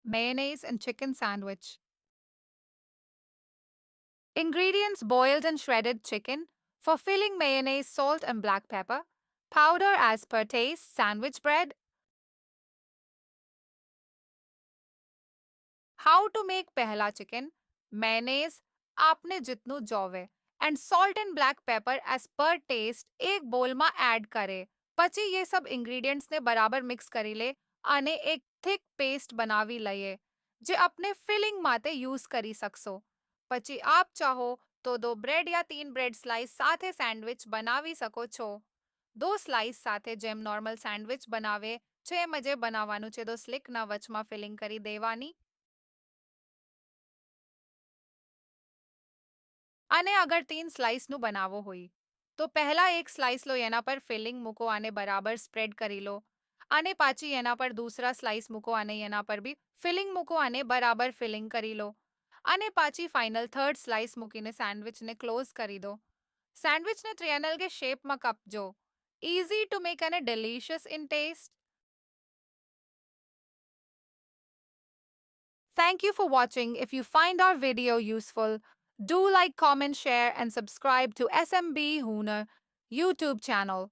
mayonnaise and chicken sandwich. Ingredients: boiled and shredded chicken. For filling, mayonnaise, salt, and black pepper. Powder as per taste, sandwich bread. How to make pehla chicken. Mayonnaise आपने जितनु जोवे and salt and black pepper as पर taste એક બોલમાં add કરે. પછી એ સબ ઇન્ગ્રેડિયન્ટ્સને બરાબર mix કરી લે અને એક થિક પેસ્ટ બનાવી લઈએ જે આપણે ફિલિંગ માટે યુઝ કરી શકશો. પછી આપ ચાહો તો દો બ્રેડ યા 3 બ્રેડ સ્લાઇસ સાથે સેન્ડવિચ બનાવી શકો છો. દો સ્લાઇસ સાથે જેમ નોર્મલ સેન્ડવિચ બનાવે છે એમ જ બનાવવાનું છે. દો સ્લિકના વચમાં ફિલિંગ કરી દેવાની. અને અગર 3 સ્લાઇસનું બનાવવો હોય તો પહેલા એક સ્લાઇસ લો, એના પર ફિલિંગ મૂકો અને બરાબર સ્પ્રેડ કરી લો અને પાછી એના પર દૂસરા સ્લાઇસ મૂકો અને એના પર બી ફિલિંગ મૂકો અને બરાબર ફિલિંગ કરી લો અને પાછી ફાઇનલ થર્ડ સ્લાઇસ મૂકીને સેન્ડવિચને ક્લોઝ કરી દો. સેન્ડવિચને ટ્રાયંગલ કે શેપમાં કાપજો. ઇઝી ટુ મેક અને delicious in taste. Thank you for watching. If you find our video useful, do like, comment, share, and subscribe to SMB Hooner YouTube channel.